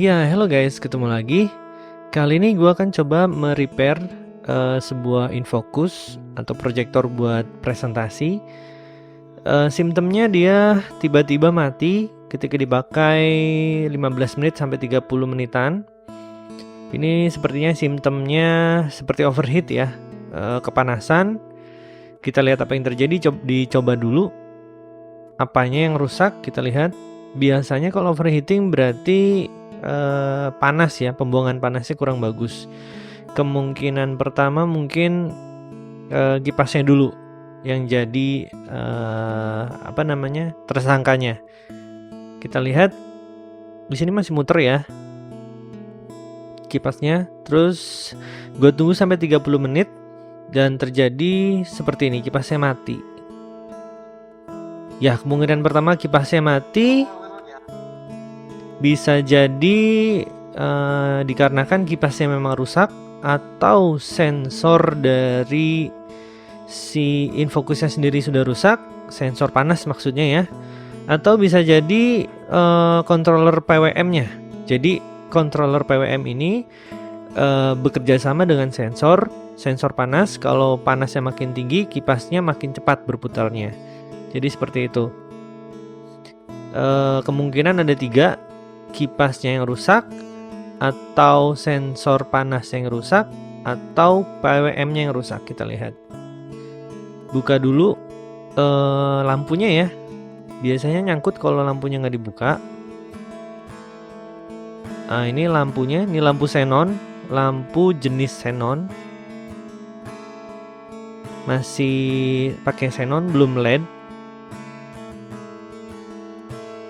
Ya, hello guys, ketemu lagi. Kali ini gue akan coba merepair sebuah infocus atau proyektor buat presentasi. Simptomnya dia tiba-tiba mati ketika dipakai 15 menit sampai 30 menitan. Ini sepertinya simptomnya seperti overheat ya, kepanasan. Kita lihat apa yang terjadi, dicoba dulu. Apanya yang rusak, kita lihat. Biasanya kalau overheating berarti panas ya, pembuangan panasnya kurang bagus. Kemungkinan pertama mungkin kipasnya dulu yang jadi tersangkanya. Kita lihat di sini masih muter ya kipasnya. Terus gue tunggu sampai 30 menit dan terjadi seperti ini, kipasnya mati. Ya, kemungkinan pertama kipasnya mati bisa jadi dikarenakan kipasnya memang rusak atau sensor dari si infocusnya sendiri sudah rusak, sensor panas maksudnya ya. Atau bisa jadi controller PWM-nya. Jadi controller PWM ini bekerja sama dengan sensor panas. Kalau panasnya makin tinggi, kipasnya makin cepat berputarnya. Jadi seperti itu. Kemungkinan ada 3, kipasnya yang rusak, atau sensor panas yang rusak, atau PWM-nya yang rusak. Kita lihat. Buka dulu lampunya ya. Biasanya nyangkut kalau lampunya nggak dibuka. Nah, ini lampunya, ini lampu xenon, lampu jenis xenon. Masih pakai xenon, belum LED.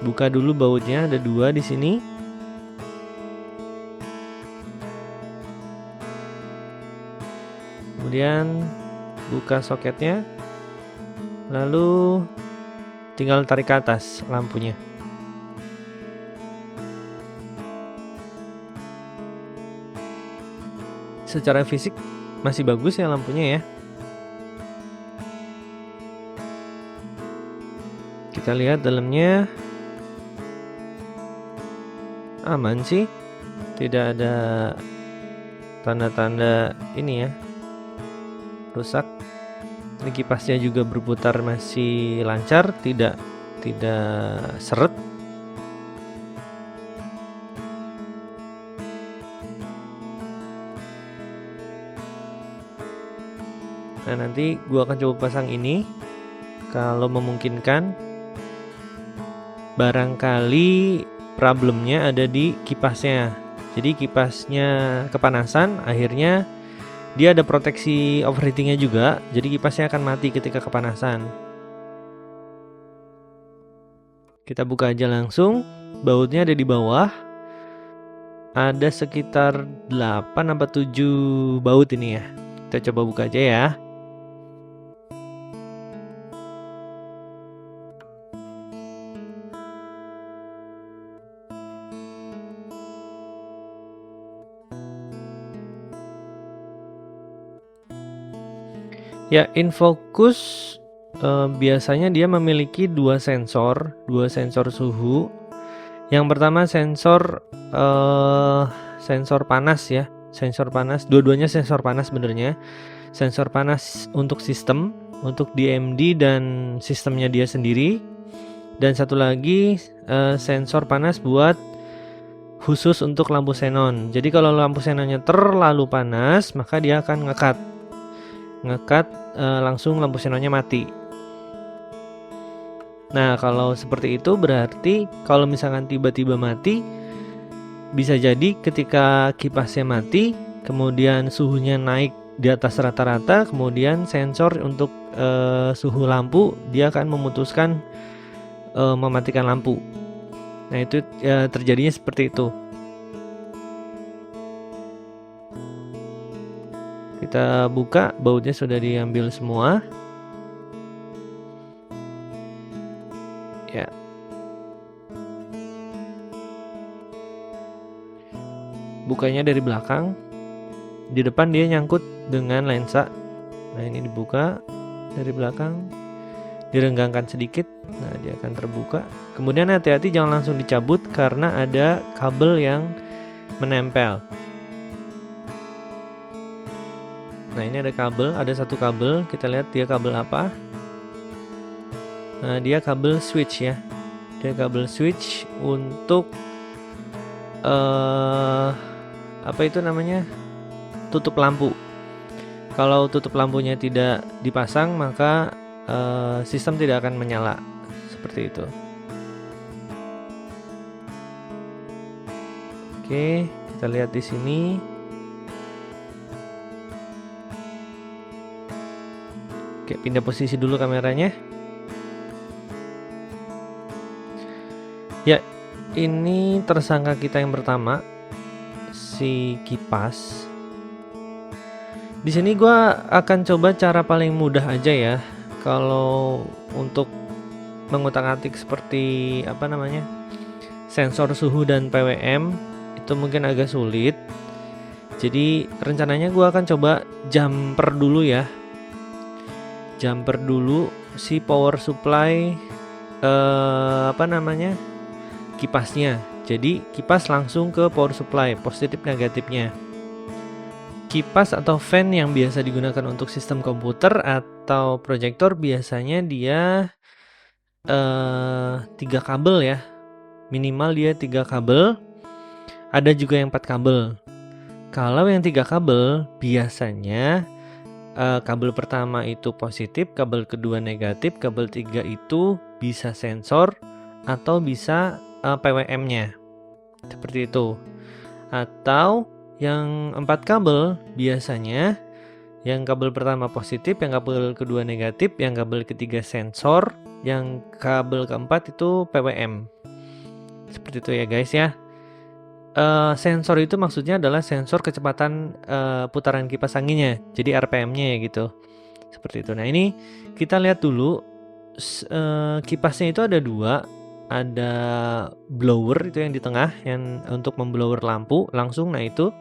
Buka dulu bautnya, ada 2 di sini. Kemudian buka soketnya. Lalu tinggal tarik ke atas lampunya. Secara fisik masih bagus ya lampunya ya. Kita lihat dalamnya aman sih, tidak ada tanda-tanda ini ya rusak. Ini kipasnya juga berputar masih lancar, tidak seret. Nah, nanti gua akan coba pasang ini kalau memungkinkan. Barangkali problemnya ada di kipasnya. Jadi kipasnya kepanasan, akhirnya dia ada proteksi overheatingnya juga. Jadi kipasnya akan mati ketika kepanasan. Kita buka aja langsung. Bautnya ada di bawah. Ada sekitar 8 atau 7 baut ini ya. Kita coba buka aja ya. Ya, infocus biasanya dia memiliki 2 sensor suhu. Yang pertama sensor panas ya, sensor panas. Dua-duanya sensor panas sebenarnya. Sensor panas untuk sistem, untuk DMD dan sistemnya dia sendiri. Dan satu lagi sensor panas buat khusus untuk lampu xenon. Jadi kalau lampu xenonnya terlalu panas, maka dia akan ngekat langsung lampu xenonnya mati. Nah, kalau seperti itu berarti kalau misalkan tiba-tiba mati, bisa jadi ketika kipasnya mati, kemudian suhunya naik di atas rata-rata, kemudian sensor untuk suhu lampu dia akan memutuskan mematikan lampu. Nah, itu terjadinya seperti itu. Kita buka, bautnya sudah diambil semua. Ya. Bukanya dari belakang. Di depan dia nyangkut dengan lensa. Nah, ini dibuka dari belakang. direnggangkan sedikit, nah dia akan terbuka. Kemudian hati-hati jangan langsung dicabut karena ada kabel yang menempel. Nah ini ada kabel, ada satu kabel, kita lihat dia kabel apa. Nah dia kabel switch ya, dia kabel switch untuk apa itu namanya, tutup lampu. Kalau tutup lampunya tidak dipasang maka sistem tidak akan menyala, seperti itu. Oke, kita lihat di sini. Oke, pindah posisi dulu kameranya. Ya, ini tersangka kita yang pertama, si kipas. Di sini gua akan coba cara paling mudah aja ya. Kalau untuk mengutak-atik seperti apa namanya, sensor suhu dan PWM itu mungkin agak sulit. Jadi rencananya gua akan coba jumper dulu ya. Jumper dulu si power supply apa namanya, kipasnya. Jadi kipas langsung ke power supply, positif negatifnya. Kipas atau fan yang biasa digunakan untuk sistem komputer atau proyektor biasanya dia 3 kabel ya, minimal dia 3 kabel. Ada juga yang 4 kabel. Kalau yang 3 kabel biasanya kabel pertama itu positif, kabel kedua negatif, kabel 3 itu bisa sensor atau bisa PWM-nya, seperti itu. Atau yang 4 kabel biasanya yang kabel pertama positif, yang kabel kedua negatif, yang kabel ketiga sensor, yang kabel keempat itu PWM. Seperti itu ya guys ya. Sensor itu maksudnya adalah sensor kecepatan putaran kipas anginnya, jadi RPM-nya ya gitu. Seperti itu. Nah ini kita lihat dulu kipasnya itu ada 2. Ada blower itu yang di tengah, yang untuk memblower lampu langsung. Nah itu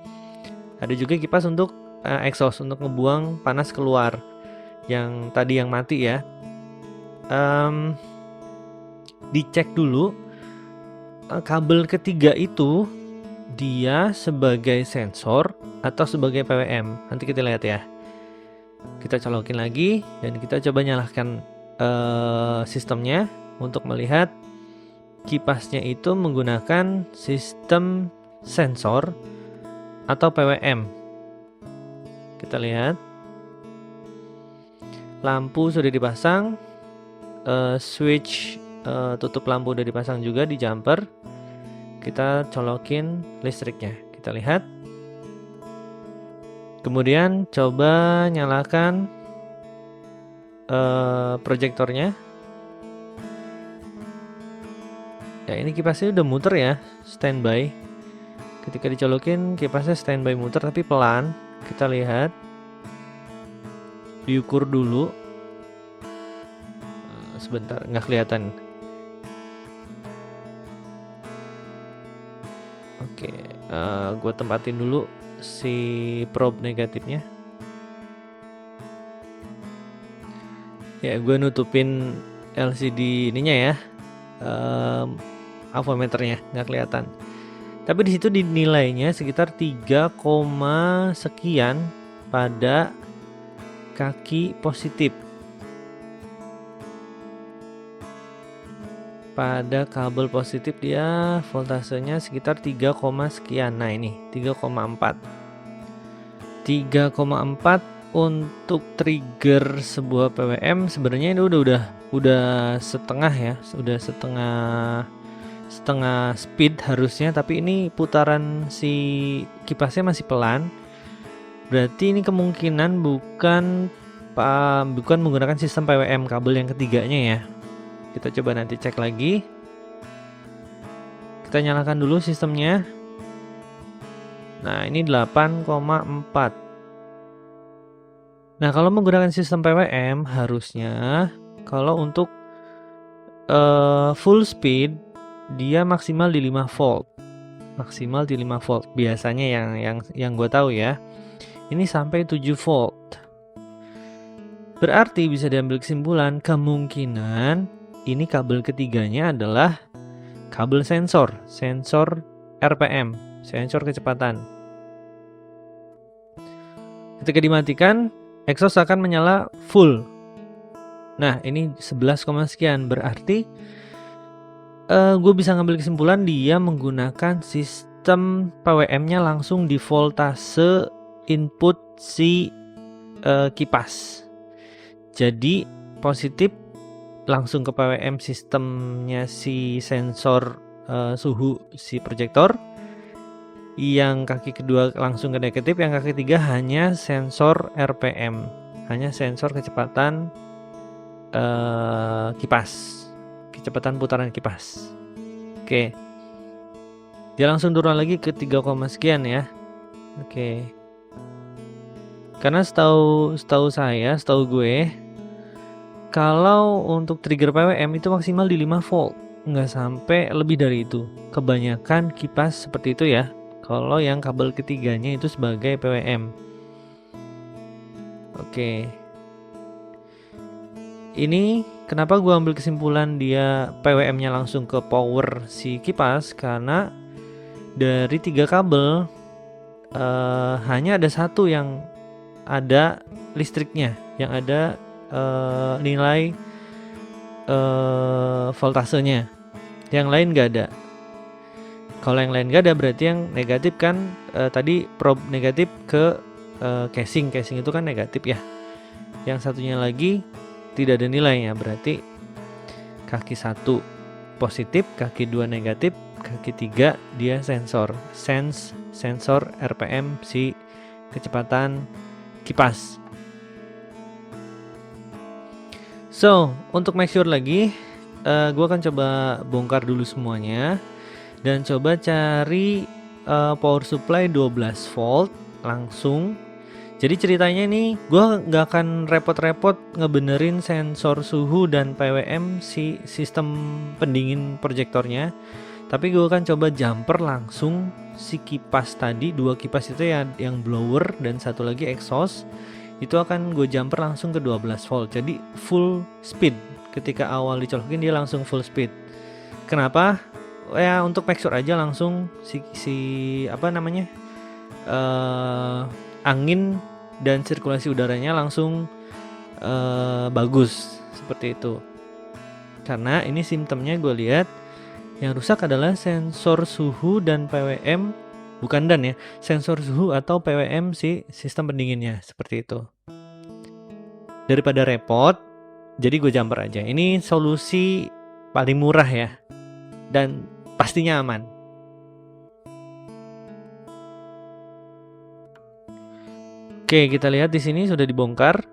ada juga kipas untuk exhaust, untuk ngebuang panas keluar, yang tadi yang mati ya. Dicek dulu kabel ketiga itu dia sebagai sensor atau sebagai PWM. Nanti kita lihat ya. Kita colokin lagi dan kita coba nyalakan sistemnya untuk melihat kipasnya itu menggunakan sistem sensor atau PWM. Kita lihat lampu sudah dipasang, switch tutup lampu sudah dipasang juga di jumper. Kita colokin listriknya, kita lihat. Kemudian coba nyalakan proyektornya. Ya ini kipasnya udah muter ya, standby. Ketika dicolokin kipasnya standby muter tapi pelan. Kita lihat, diukur dulu. Sebentar, nggak kelihatan. Oke, gue tempatin dulu si probe negatifnya. Ya, gue nutupin LCD ininya ya, avometernya nggak kelihatan. Tapi di situ dinilainya sekitar 3, sekian pada kaki positif. Pada kabel positif dia voltasenya sekitar 3, sekian. Nah ini 3,4. 3,4 untuk trigger sebuah PWM sebenarnya ini udah setengah ya, udah setengah speed harusnya, tapi ini putaran si kipasnya masih pelan. Berarti ini kemungkinan bukan menggunakan sistem PWM kabel yang ketiganya ya. Kita coba nanti cek lagi. Kita nyalakan dulu sistemnya. Nah ini 8,4. Nah kalau menggunakan sistem PWM harusnya kalau untuk full speed dia maksimal di 5 volt. Maksimal di 5 volt. Biasanya yang gue tahu ya. Ini sampai 7 volt. Berarti bisa diambil kesimpulan kemungkinan ini kabel ketiganya adalah kabel sensor RPM, sensor kecepatan. Ketika dimatikan, exhaust akan menyala full. Nah, ini 11, sekian. Berarti gue bisa ngambil kesimpulan dia menggunakan sistem PWM-nya langsung di voltase input si kipas. Jadi positif langsung ke PWM sistemnya si sensor suhu si proyektor. Yang kaki kedua langsung ke negatif, yang kaki ketiga hanya sensor RPM, hanya sensor kecepatan kipas, kecepatan putaran kipas. Oke, dia langsung turun lagi ke 3, sekian ya. Oke, karena setahu gue, kalau untuk trigger PWM itu maksimal di 5 volt, nggak sampai lebih dari itu. Kebanyakan kipas seperti itu ya. Kalau yang kabel ketiganya itu sebagai PWM. Oke. Ini kenapa gue ambil kesimpulan dia PWM-nya langsung ke power si kipas, karena dari 3 kabel hanya ada satu yang ada listriknya, yang ada nilai voltasenya. Yang lain nggak ada. Kalau yang lain nggak ada berarti yang negatif kan tadi probe negatif ke casing itu kan negatif ya. Yang satunya lagi tidak ada nilainya, berarti kaki 1 positif, kaki 2 negatif, kaki 3 dia sensor RPM si kecepatan kipas. So, untuk make sure lagi, gue akan coba bongkar dulu semuanya dan coba cari power supply 12 volt langsung. Jadi ceritanya nih, gue nggak akan repot-repot ngebenerin sensor suhu dan PWM si sistem pendingin proyektornya, tapi gue akan coba jumper langsung si kipas tadi, 2 kipas itu yang blower dan satu lagi exhaust, itu akan gue jumper langsung ke 12 volt. Jadi full speed. Ketika awal dicolokin dia langsung full speed. Kenapa? Ya untuk make sure aja langsung angin dan sirkulasi udaranya langsung bagus seperti itu. Karena ini simptomnya gue lihat yang rusak adalah sensor suhu dan PWM, sensor suhu atau PWM si sistem pendinginnya, seperti itu. Daripada repot, jadi gue jumper aja. Ini solusi paling murah ya, dan pastinya aman. Oke, kita lihat di sini sudah dibongkar.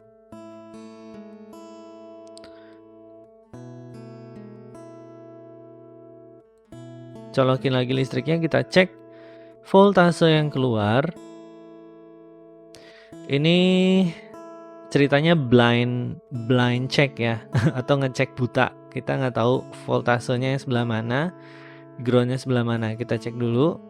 Colokin lagi listriknya, kita cek voltase yang keluar. Ini ceritanya blind check ya, atau ngecek buta. Kita nggak tahu voltasenya sebelah mana, groundnya sebelah mana. Kita cek dulu.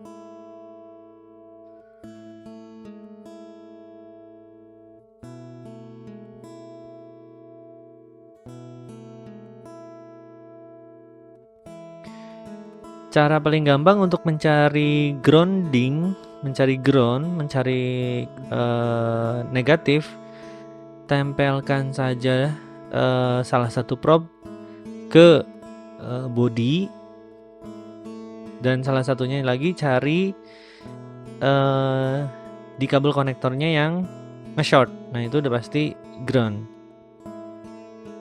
Cara paling gampang untuk mencari grounding, mencari negatif, tempelkan saja salah satu probe ke body, dan salah satunya lagi cari di kabel konektornya yang nge-short. Nah, itu udah pasti ground.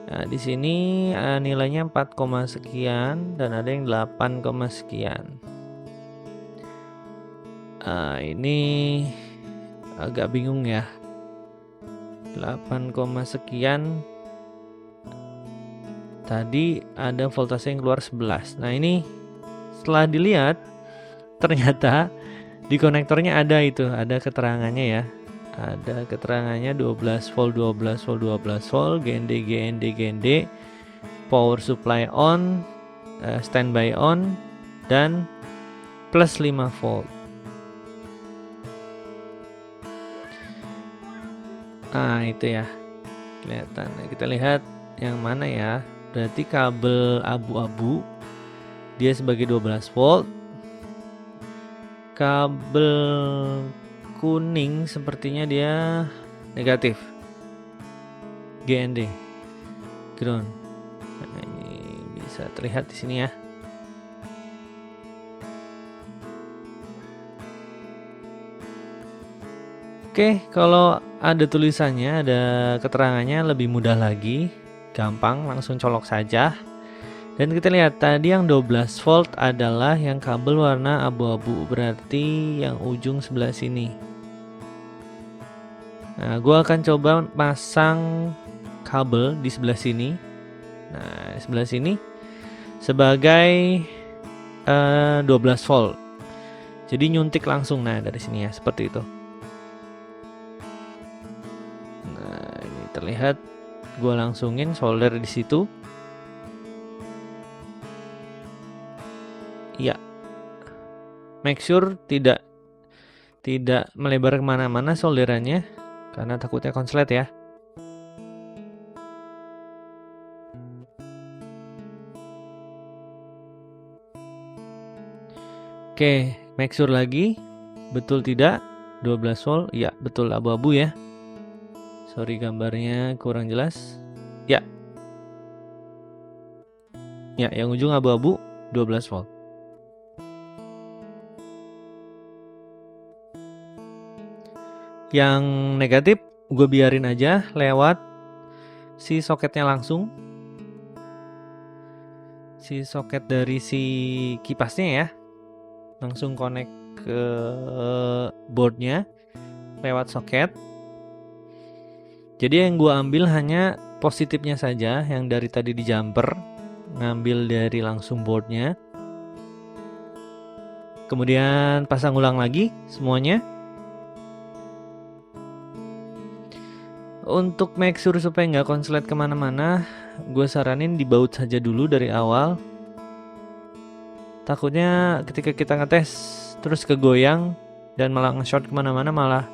Nah, di sini nilainya 4, sekian dan ada yang 8, sekian. Ini agak bingung ya. 8, sekian. Tadi ada voltase yang keluar 11. Nah, ini setelah dilihat ternyata di konektornya ada keterangannya ya. Ada keterangannya 12 volt, GND, power supply on, standby on, dan plus 5 volt. Nah, itu ya. kelihatan. Nah, kita lihat yang mana ya. Berarti kabel abu-abu dia sebagai 12 volt. Kabel kuning sepertinya dia negatif. GND, ground. Nah, ini bisa terlihat di sini ya. Oke, kalau ada tulisannya, ada keterangannya lebih mudah lagi, gampang, langsung colok saja. Dan kita lihat tadi yang 12 volt adalah yang kabel warna abu-abu, berarti yang ujung sebelah sini. Nah, gua akan coba pasang kabel di sebelah sini. Nah, sebelah sini sebagai 12 volt. Jadi nyuntik langsung, nah dari sini ya, seperti itu. Nah, ini terlihat gua langsungin solder di situ. Ya, make sure tidak melebar kemana-mana solderannya, karena takutnya konslet ya. Oke, make sure lagi, betul tidak 12 volt, ya betul abu-abu ya. Sorry gambarnya kurang jelas. Ya, yang ujung abu-abu 12 volt. Yang negatif gue biarin aja lewat si soketnya langsung. Si soket dari si kipasnya ya. Langsung connect ke boardnya lewat soket. Jadi yang gue ambil hanya positifnya saja, yang dari tadi di jumper. Ngambil dari langsung boardnya. Kemudian pasang ulang lagi semuanya. Untuk make sure supaya nggak konslet kemana-mana, gue saranin dibaut saja dulu dari awal. Takutnya ketika kita ngetes terus kegoyang dan malah nge-short kemana-mana, malah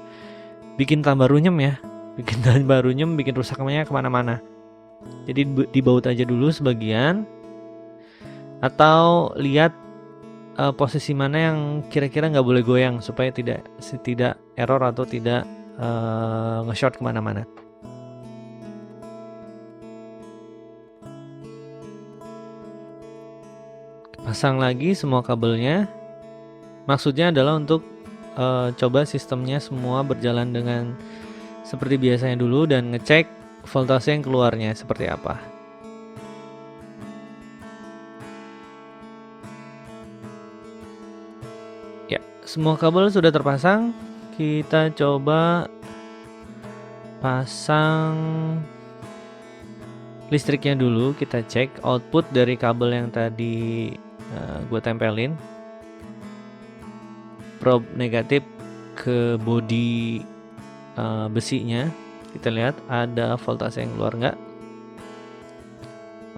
bikin tambah runyem ya. Bikin tambah runyem, bikin rusaknya kemana-mana. Jadi dibaut aja dulu sebagian. Atau lihat posisi mana yang kira-kira nggak boleh goyang supaya tidak error atau tidak nge-short kemana-mana. Pasang lagi semua kabelnya. Maksudnya adalah untuk coba sistemnya semua berjalan dengan seperti biasanya dulu dan ngecek voltase yang keluarnya seperti apa. Ya, semua kabel sudah terpasang. Kita coba pasang listriknya dulu. Kita cek output dari kabel yang tadi gue tempelin. Probe negatif ke bodi besinya. Kita lihat ada voltase yang keluar nggak.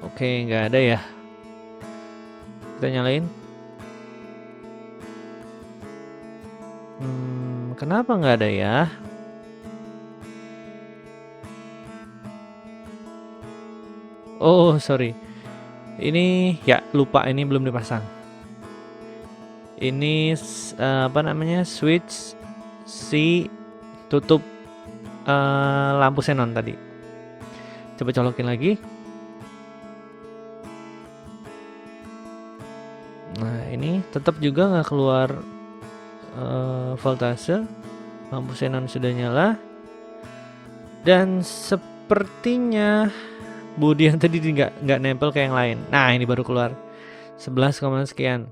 Oke, nggak ada ya. Kita nyalain. Kenapa nggak ada ya? Oh, sorry. Ini ya lupa, ini belum dipasang. Ini switch si tutup lampu xenon tadi. Coba colokin lagi. Nah, ini tetap juga nggak keluar voltase. Lampu xenon sudah nyala. Dan sepertinya bodi yang tadi nggak nempel kayak yang lain. Nah, ini baru keluar 11, sekian.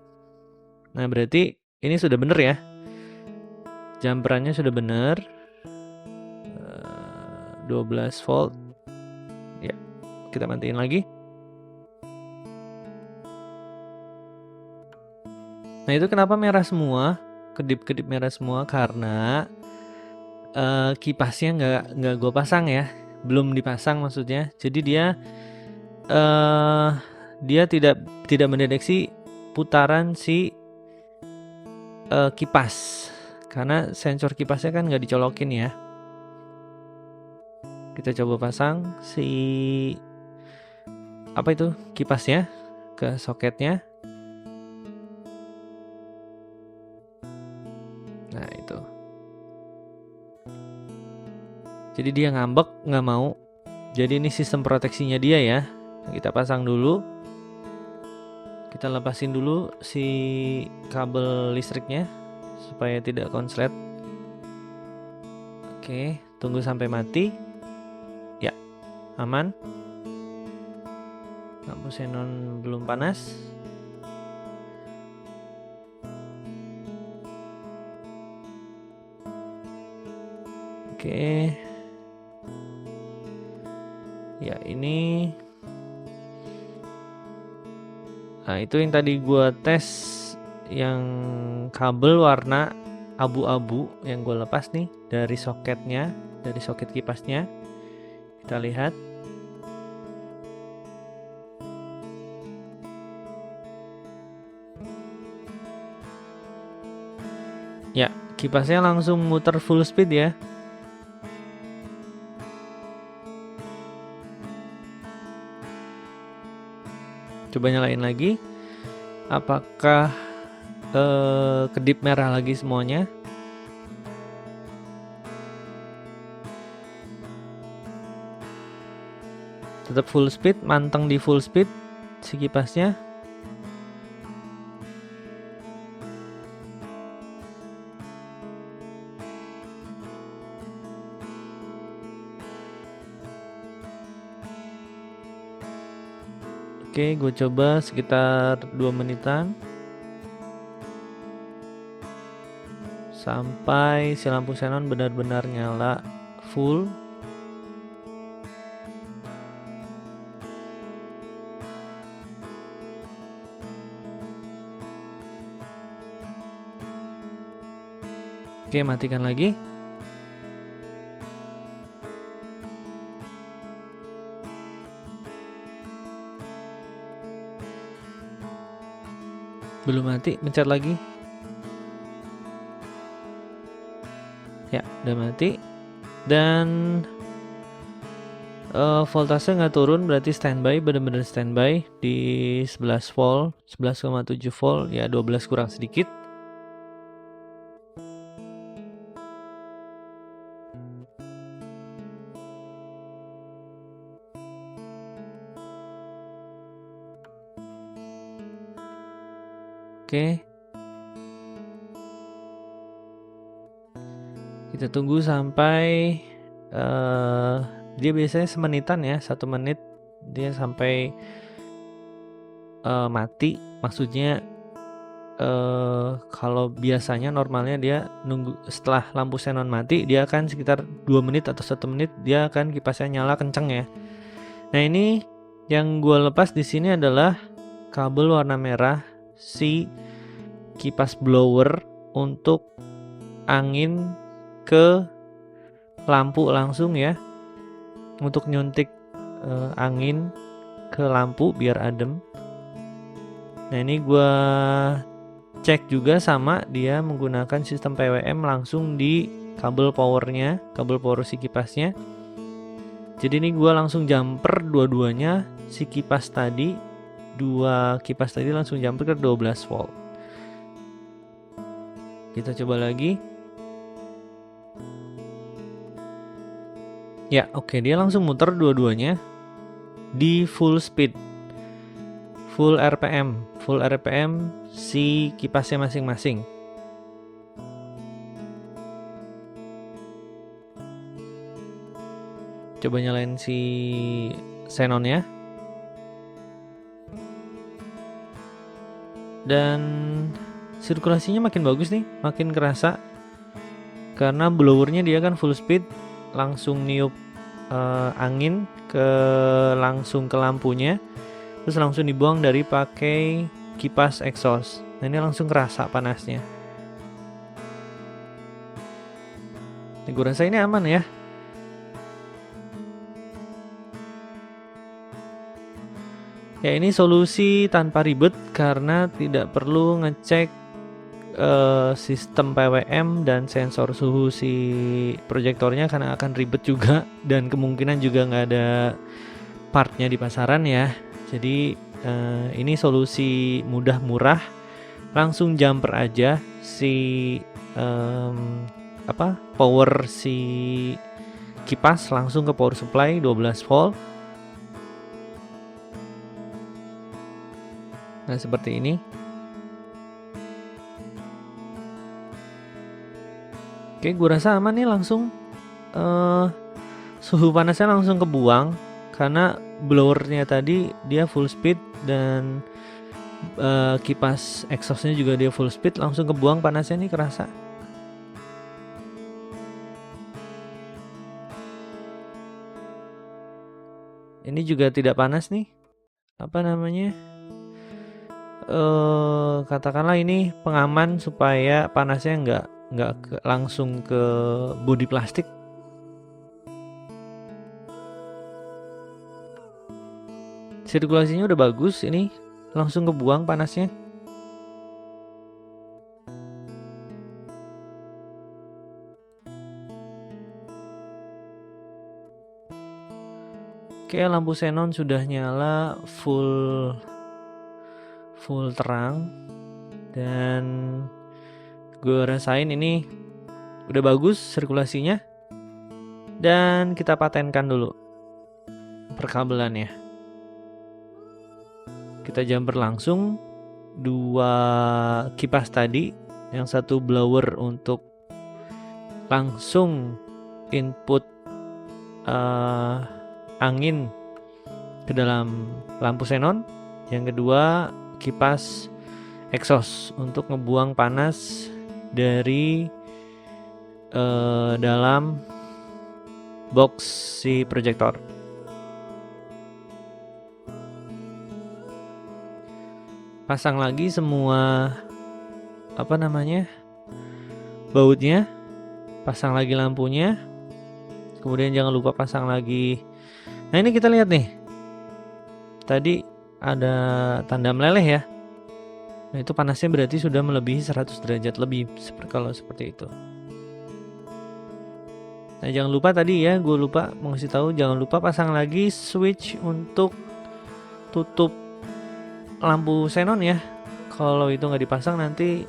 Nah, berarti ini sudah bener ya. Jumperannya sudah bener. 12 volt. Ya, kita matiin lagi. Nah, itu kenapa merah semua? Kedip-kedip merah semua karena kipasnya nggak gue pasang ya. Belum dipasang maksudnya. Jadi dia tidak mendeteksi putaran si kipas, karena sensor kipasnya kan nggak dicolokin ya. Kita coba pasang si apa itu kipasnya ke soketnya. Nah itu. Jadi dia ngambek, nggak mau. Jadi ini sistem proteksinya dia ya. Kita pasang dulu. Kita lepasin dulu si kabel listriknya supaya tidak konslet. Oke, tunggu sampai mati. Ya, aman. Lampu xenon belum panas. Oke. Ya, ini. Nah, itu yang tadi gua tes yang kabel warna abu-abu yang gue lepas nih dari soketnya, dari soket kipasnya. Kita lihat. Ya, kipasnya langsung muter full speed ya. Coba nyalain lagi. Apakah kedip merah lagi semuanya? Tetap full speed, manteng di full speed si kipasnya. Oke, gue coba sekitar 2 menitan sampai si lampu xenon benar-benar nyala full. Oke, matikan lagi. Belum mati, pencet lagi. Ya, udah mati. Dan voltase nggak turun, berarti standby, bener-bener standby di 11 volt, 11,7 volt, ya 12 kurang sedikit. Oke. Kita tunggu sampai dia biasanya semenitan ya, 1 menit dia sampai mati. Maksudnya kalau biasanya normalnya dia nunggu setelah lampu xenon mati, dia akan sekitar 2 menit atau 1 menit dia akan kipasnya nyala kenceng ya. Nah, ini yang gue lepas di sini adalah kabel warna merah si kipas blower untuk angin ke lampu langsung ya, untuk nyuntik angin ke lampu biar adem. Nah, ini gue cek juga sama dia menggunakan sistem PWM langsung di kabel powernya, kabel power si kipasnya. Jadi ini gue langsung jumper dua-duanya, si kipas tadi, 2 kipas tadi langsung jumper ke 12 volt. Kita coba lagi. Ya, oke, dia langsung muter dua-duanya di full speed, full RPM si kipasnya masing-masing. Coba nyalain si xenonnya. Dan sirkulasinya makin bagus nih, makin kerasa. Karena blowernya dia kan full speed, langsung niup angin langsung ke lampunya, terus langsung dibuang dari pakai kipas exhaust. Nah, ini langsung kerasa panasnya. Nah, gue rasa ini aman ya. Ya, ini solusi tanpa ribet karena tidak perlu ngecek sistem PWM dan sensor suhu si proyektornya karena akan ribet juga dan kemungkinan juga nggak ada partnya di pasaran ya. Jadi ini solusi mudah murah, langsung jumper aja si power si kipas langsung ke power supply 12 volt. Nah seperti ini. Oke, gue rasa aman nih, langsung suhu panasnya langsung kebuang karena blowernya tadi dia full speed dan kipas exhaustnya juga dia full speed, langsung kebuang panasnya nih, kerasa. Ini juga tidak panas nih, katakanlah ini pengaman supaya panasnya nggak langsung ke bodi plastik. Sirkulasinya udah bagus, ini langsung kebuang panasnya. Oke, lampu xenon sudah nyala full terang dan gue rasain ini udah bagus sirkulasinya. Dan kita patenkan dulu perkabelannya. Kita jumper langsung 2 kipas tadi, yang satu blower untuk langsung input angin ke dalam lampu xenon, yang kedua kipas exhaust untuk ngebuang panas dari dalam box si proyektor. Pasang lagi semua bautnya, pasang lagi lampunya, kemudian jangan lupa pasang lagi. Nah ini kita lihat nih, tadi ada tanda meleleh ya. Nah itu panasnya berarti sudah melebihi 100 derajat lebih kalau seperti itu. Nah jangan lupa tadi ya, gue lupa mengasih tahu, jangan lupa pasang lagi switch untuk tutup lampu xenon ya. Kalau itu nggak dipasang nanti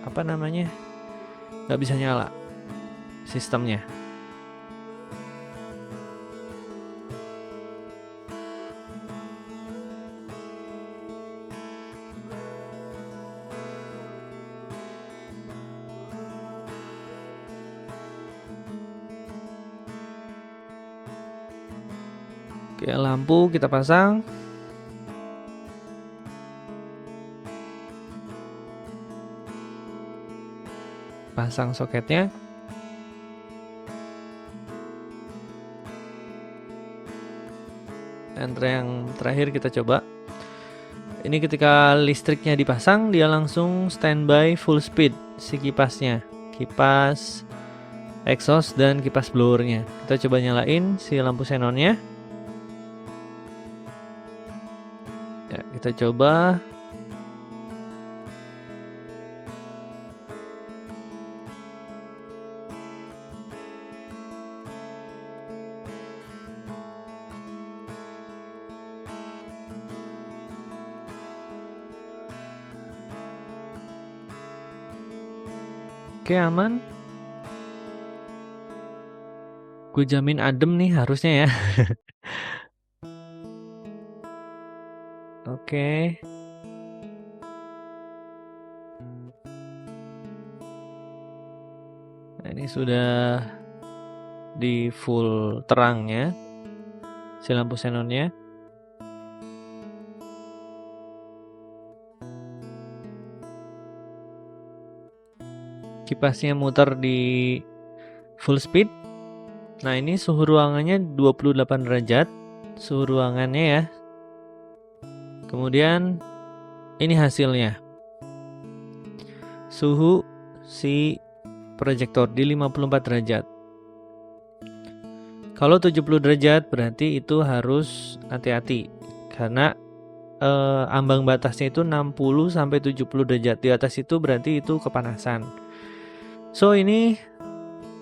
nggak bisa nyala sistemnya. Oke, lampu kita pasang. Pasang soketnya. Dan yang terakhir kita coba. Ini ketika listriknya dipasang, dia langsung standby full speed si kipasnya. Kipas exhaust dan kipas blowernya. Kita coba nyalain si lampu xenonnya. Ya, kita coba. Oke, aman. Gue jamin adem nih harusnya ya. Oke. Nah, ini sudah di full terangnya si lampu xenonnya. Kipasnya muter di full speed. Nah ini suhu ruangannya 28 derajat suhu ruangannya ya. Kemudian ini hasilnya. Suhu si proyektor di 54 derajat. Kalau 70 derajat berarti itu harus hati-hati karena ambang batasnya itu 60 sampai 70 derajat. Di atas itu berarti itu kepanasan. So ini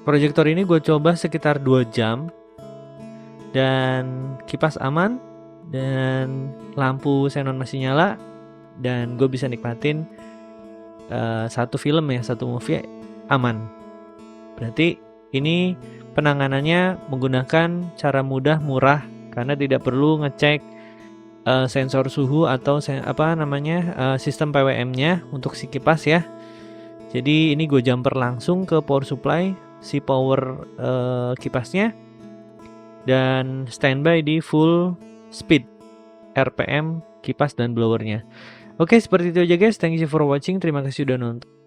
proyektor ini gue coba sekitar 2 jam dan kipas aman dan lampu xenon masih nyala dan gue bisa nikmatin satu film ya, satu movie aman. Berarti ini penanganannya menggunakan cara mudah, murah, karena tidak perlu ngecek sensor suhu atau sistem PWM-nya untuk si kipas ya. Jadi ini gue jumper langsung ke power supply si power kipasnya dan standby di full speed RPM kipas dan blowernya. Oke, seperti itu aja guys. Thank you for watching. Terima kasih udah nonton.